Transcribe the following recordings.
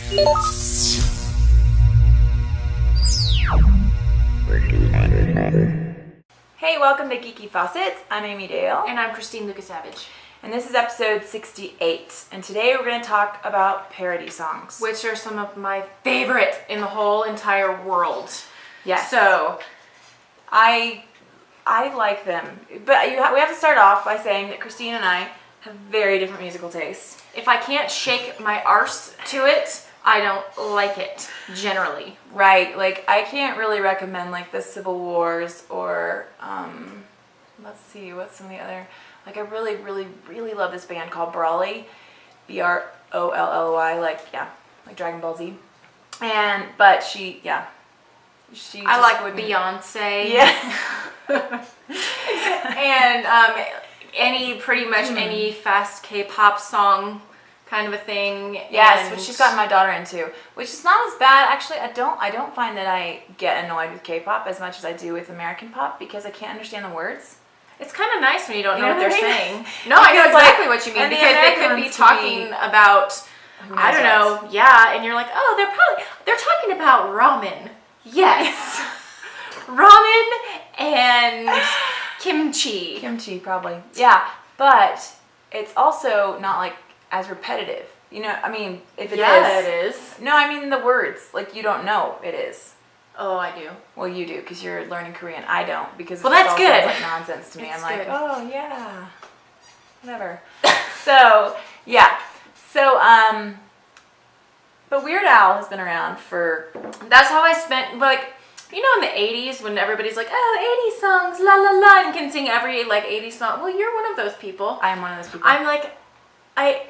Hey, welcome to Geeky Faucets. I'm Amy Dale. And I'm Christine Lucas-Savage. And this is episode 68. And today we're going to talk about parody songs. Which are some of my favorite in the whole entire world. Yes. So, I like them. But we have to start off by saying that Christine and I have very different musical tastes. if I can't shake my arse to it, I don't like it, generally. Right. Like, I can't really recommend, like, the Civil Wars or, let's see, what's some of the other... Like, I really, really, really love this band called Brawley. B-R-O-L-L-Y, like Dragon Ball Z. But she I like Beyonce. Yeah. And pretty much any fast K-pop song kind of a thing. Yes, and which she's gotten my daughter into, which is not as bad. Actually, I don't find that I get annoyed with K-pop as much as I do with American pop because I can't understand the words. It's kind of nice when you don't know You what know they're what I saying. No, I know exactly what you mean, and the because they American could be ones talking about, I don't know, and you're like, oh, they're talking about ramen. Yes. Ramen and kimchi. Kimchi, probably. Yeah, but it's also not like as repetitive. You know, I mean, if it is. Yeah, it is. No, I mean the words. Like, you don't know it is. Oh, I do. Well, you do because you're learning Korean. I don't because well, it that's all good. sounds like nonsense to me. It's I'm like, good. oh yeah, whatever. So yeah, but Weird Al has been around for. That's how I spent, like, you know, in the 80s when everybody's like, oh, 80s songs, la la la, and can sing every, like, 80s song. Well, you're one of those people. I am one of those people. I'm like, I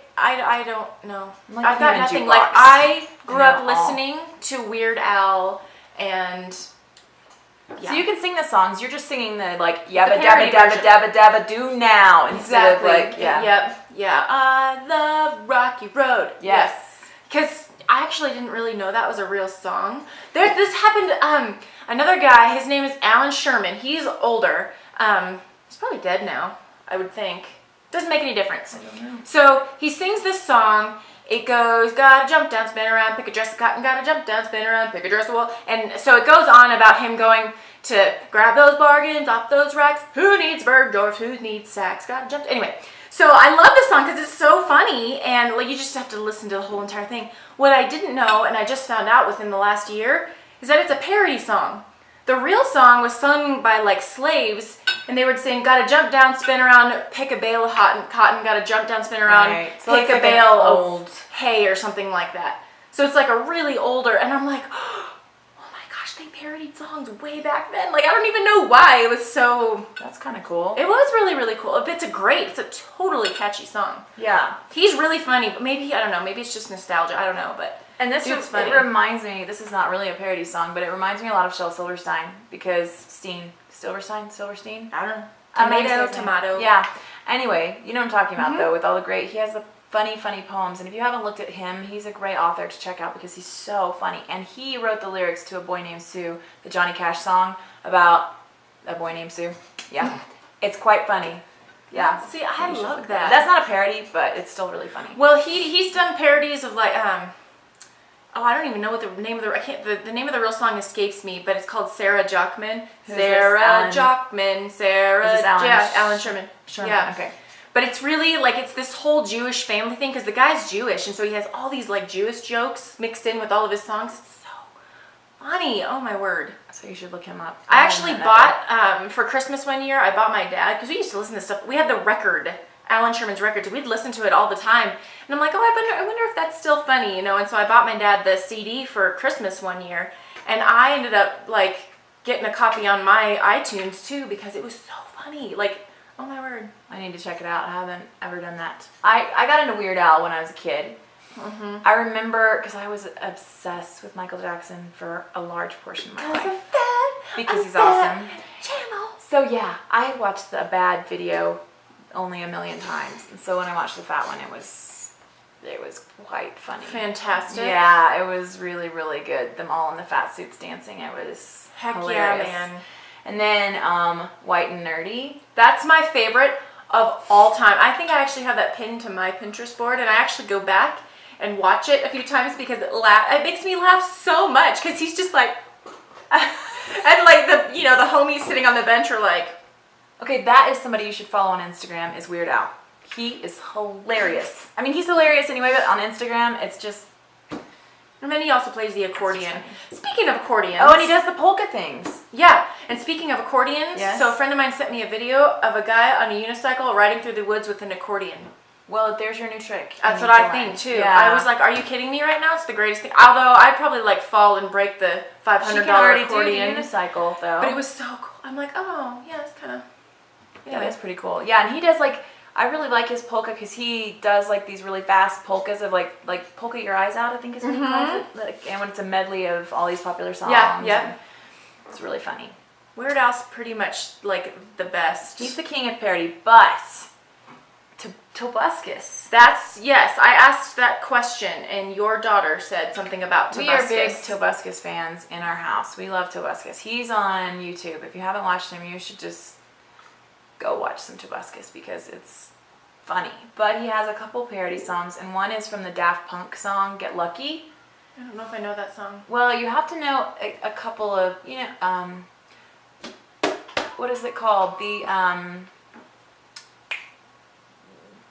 don't know. Like I've got human nothing. jukebox. Like, I grew up all. listening to Weird Al, and So you can sing the songs. You're just singing the like yabba parody dabba dabba version. dabba dabba do now instead of like Yeah. I love Rocky Road. Yes. Because I actually didn't really know that was a real song. This happened. Another guy. His name is Alan Sherman. He's older. He's probably dead now, I would think. Doesn't make any difference. I don't know. So he sings this song. It goes, gotta jump down, spin around, pick a dress of cotton, gotta jump down, spin around, pick a dress of wool. And so it goes on about him going to grab those bargains off those racks. Who needs Bergdorf? Who needs sacks? Gotta jump. Anyway, so I love this song because it's so funny and like you just have to listen to the whole entire thing. What I didn't know, and I just found out within the last year, is that it's a parody song. The real song was sung by like slaves, and they would sing, gotta jump down, spin around, pick a bale of cotton, gotta jump down, spin around, Right. So pick it's a like bale an of old hay or something like that. So it's like a really older, and I'm like, oh my gosh, they parodied songs way back then. Like, I don't even know why. It was so... That's kind of cool. It was really, really cool. It's a totally catchy song. Yeah. He's really funny, but maybe, I don't know, maybe it's just nostalgia. I don't know, but... And this Dude's it funny. reminds me, this is not really a parody song, but it reminds me a lot of Shel Silverstein because Silverstein? I don't know. I don't know how to say his name. Tomato. Yeah. Anyway, you know what I'm talking about though, with all the great, he has the funny poems. And if you haven't looked at him, he's a great author to check out because he's so funny. And he wrote the lyrics to A Boy Named Sue, the Johnny Cash song about a boy named Sue. Yeah. It's quite funny. Yeah. See, I love that. That's not a parody, but it's still really funny. Well, he's done parodies of like I don't even know what the name of the name of the real song escapes me, but it's called Sarah Jockman. Who's Sarah this? Jockman. Sarah. Is this Alan? Yeah, Alan Sherman. Sherman. Yeah. Okay. But it's really like it's this whole Jewish family thing because the guy's Jewish, and so he has all these like Jewish jokes mixed in with all of his songs. It's so funny. Oh my word. So you should look him up. I actually bought for Christmas one year. I bought my dad because we used to listen to stuff. We had the record. Alan Sherman's records. We'd listen to it all the time. And I'm like, oh, I wonder if that's still funny, you know? And so I bought my dad the CD for Christmas one year. And I ended up, like, getting a copy on my iTunes, too, because it was so funny. Like, oh, my word. I need to check it out. I haven't ever done that. I got into Weird Al when I was a kid. Mm-hmm. I remember, because I was obsessed with Michael Jackson for a large portion of my life. Because he's awesome. Channel. So, yeah, I watched the Bad video only a million times, and so when I watched the Fat one, it was quite funny. Fantastic. Yeah, it was really, really good. Them all in the fat suits dancing, it was hilarious. Yeah, man. And then White and Nerdy. That's my favorite of all time. I think I actually have that pinned to my Pinterest board, and I actually go back and watch it a few times because it makes me laugh so much because he's just like, and like the homies sitting on the bench are like, okay, that is somebody you should follow on Instagram. Is Weird Al. He is hilarious. I mean, he's hilarious anyway, but on Instagram, it's just. And then he also plays the accordion. Speaking of accordions. Oh, and he does the polka things. Yeah, and speaking of accordions, yes. So a friend of mine sent me a video of a guy on a unicycle riding through the woods with an accordion. Well, there's your new trick. That's what I think too. Yeah. I was like, "Are you kidding me right now? It's the greatest thing." Although I'd probably like fall and break the $500 already accordion. do the unicycle though. But it was so cool. I'm like, oh yeah, it's kind of. Yeah, that's pretty cool. Yeah, and he does like. I really like his polka because he does like these really fast polkas of like polka your eyes out. I think is what he calls it. Like, and when it's a medley of all these popular songs. Yeah. It's really funny. Weird Al's pretty much like the best. He's the king of parody, but Tobuscus. Yes. I asked that question, and your daughter said something about Tobuscus. We are big Tobuscus fans in our house. We love Tobuscus. He's on YouTube. If you haven't watched him, you should just go watch some Tobuscus because it's funny. But he has a couple parody songs, and one is from the Daft Punk song "Get Lucky." I don't know if I know that song. Well, you have to know a couple of what is it called? The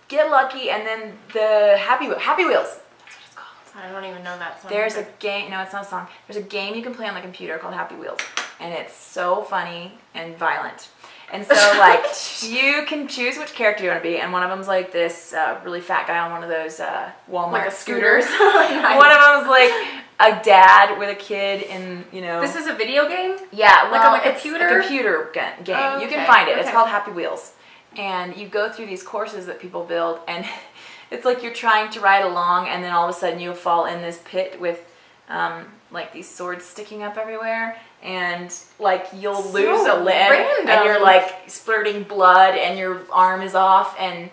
"Get Lucky" and then the Happy Wheels. That's what it's called. I don't even know that song. There's a game. No, it's not a song. There's a game you can play on the computer called Happy Wheels, and it's so funny and violent. And so, like, you can choose which character you want to be, and one of them's like this really fat guy on one of those Walmart like scooters. Nice. One of them's like a dad with a kid in, This is a video game? Yeah, like well, on a computer? It's a computer game. Oh, You can find it. Okay. It's called Happy Wheels. And you go through these courses that people build, and it's like you're trying to ride along, and then all of a sudden you fall in this pit with like these swords sticking up everywhere, and like you'll lose a limb, and you're like splurting blood, and your arm is off, and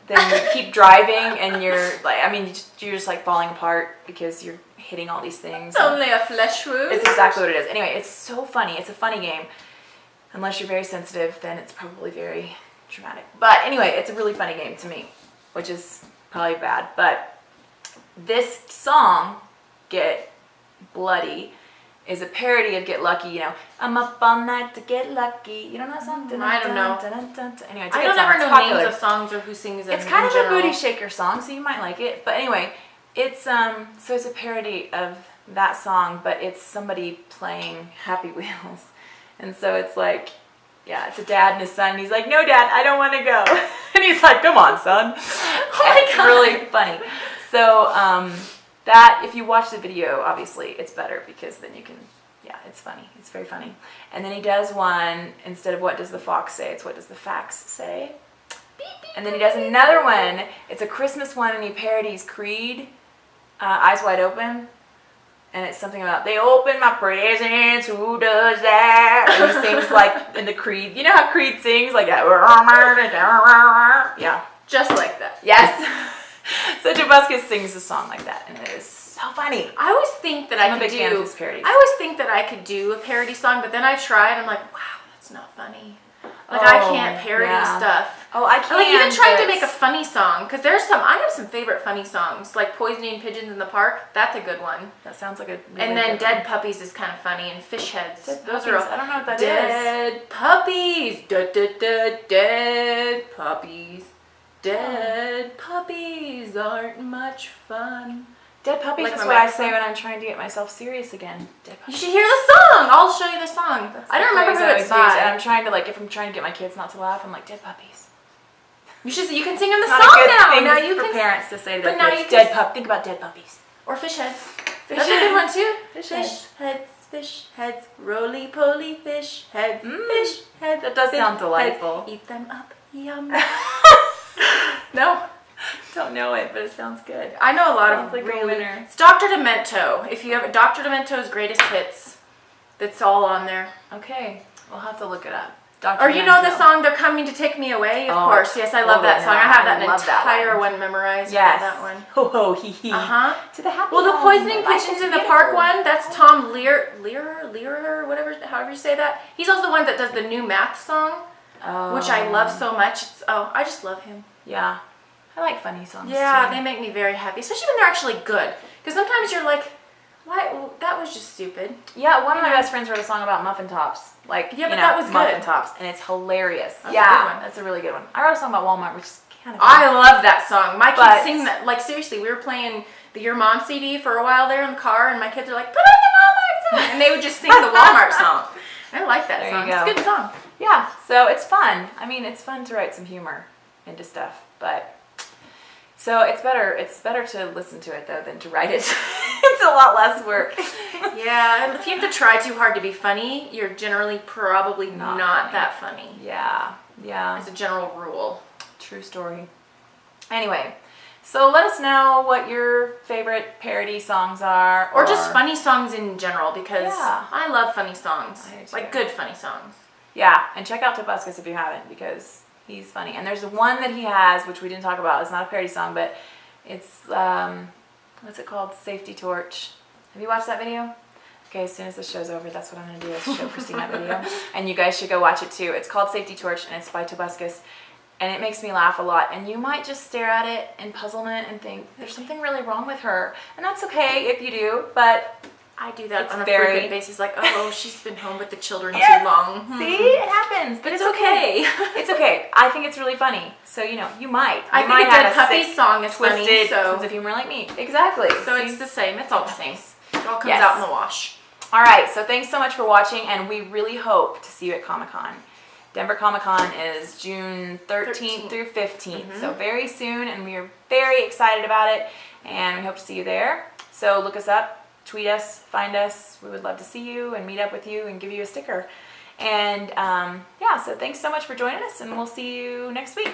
then you keep driving, and you're like, I mean, you're just like falling apart because you're hitting all these things. It's only a flesh wound. It's exactly what it is. Anyway, it's so funny. It's a funny game. Unless you're very sensitive, then it's probably very traumatic. But anyway, it's a really funny game to me, which is probably bad. But this song, Get Bloody, is a parody of Get Lucky. I'm up all night to get lucky. You don't know that song? I don't know. Anyway, it's a I good don't song. ever It's know popular. names of songs or who sings them. It's kind in of general. a booty shaker song, so you might like it. But anyway, it's so it's a parody of that song, but it's somebody playing Happy Wheels, and so it's like, yeah, it's a dad and his son. And he's like, "No, Dad, I don't want to go," and he's like, "Come on, son." Oh my It's God. really funny. So that if you watch the video, obviously it's better because then you can. Yeah, it's funny. It's very funny. And then he does one, instead of "What does the fox say?" it's "What does the fax say?" And then he does another one. It's a Christmas one, and he parodies Creed, "Eyes Wide Open." And it's something about, "They open my presents, who does that?" And he sings like in the Creed. You know how Creed sings? Like that. Yeah. Just like that. Yes. So Tobuscus sings a song like that, and it is so funny. I always think that I'm I a could big fan of do. his parodies. I always think that I could do a parody song, but then I try and I'm like, wow, that's not funny. Like I can't parody stuff. Oh, I can't. Like even trying to but- make a funny song, because I have some favorite funny songs, like Poisoning Pigeons in the Park. That's a good one. That sounds like a. Really And then good Dead one. Puppies is kind of funny, and Fish Heads. Dead Those Puppies, are I don't know what that is. Dead Puppies. Dead Puppies. Dead puppies aren't much fun. Dead Puppies Like is my what I microphone? say when I'm trying to get myself serious again. Dead You Puppies. should hear the song. I'll show you the song. I don't remember who it's And by. I'm trying to if I'm trying to get my kids not to laugh, I'm like, "Dead Puppies." You can sing them the It's not song a good now. thing Now you for can. parents to say to but their now kids. you can- Dead pup. Think about dead puppies. Or Fish Heads. Fish That's a good one heads. too. Fish Fish heads, roly poly fish heads, fish heads. That does fish sound heads. delightful. Eat them up, yum. No, don't know it, but it sounds good. I know a lot Sounds of like a really. winner. It's Dr. Demento. If you ever Dr. Demento's greatest hits, that's all on there. Okay, we'll have to look it up. Or you know the song "They're Coming to Take Me Away"? Of Oh, course, yes, I love that totally. song. I have that I love that entire one. one memorized. Yes. I love that one. Ho ho hee hee. To the happy. Well, the home. Poisoning Life Pigeons is in the Park beautiful. one, that's Tom Learer, whatever, however you say that. He's also the one that does the new math song, which I love so much. I just love him. Yeah. I like funny songs Yeah, too. they make me very happy, especially when they're actually good. Because sometimes you're like, why? Well, that was just stupid. Yeah, one of my best friends wrote a song about muffin tops. Like, Yeah, but you know, that was muffin good. tops, and it's hilarious. That's a good one. That's a really good one. I wrote a song about Walmart, which is kind of. I love that song. My But- kids sing that. Like, seriously, we were playing the Your Mom CD for a while there in the car, and my kids are like, put on the Walmart song! And they would just sing the Walmart song. I like that There song. you It's go. a good song. Yeah, so it's fun. I mean, it's fun to write some humor into stuff, but so it's better to listen to it though than to write it. It's a lot less work. Yeah, and if you have to try too hard to be funny, you're generally probably Not not funny. that funny. Yeah, As a general rule. true story. Anyway, so let us know what your favorite parody songs are, Or just funny songs in general, because Yeah. I love funny songs. I do too. Like good funny songs. Yeah, and check out Tobuscus if you haven't, because he's funny. And there's one that he has, which we didn't talk about. It's not a parody song, but it's, what's it called? Safety Torch. Have you watched that video? Okay, as soon as the show's over, that's what I'm going to do, is show Christine that video. And you guys should go watch it too. It's called Safety Torch, and it's by Tobuscus. And it makes me laugh a lot. And you might just stare at it in puzzlement and think, there's something really wrong with her. And that's okay if you do, but I do that It's on a very- frequent basis. Like, oh, she's been home with the children Yes! too long. See, it happens, but it's okay. It's okay. I think it's really funny. So, you know, you might. I You think might a have Dead Puppy sick, song is funny, twisted so sense of humor like me. Exactly. so it's the same. It's all the same. It all comes Yes. out in the wash. All right, so thanks so much for watching, and we really hope to see you at Comic-Con. Denver Comic-Con is June 13th through 15th, so very soon, and we are very excited about it, and we hope to see you there. So look us up, tweet us, find us. We would love to see you and meet up with you and give you a sticker. And yeah, so thanks so much for joining us, and we'll see you next week.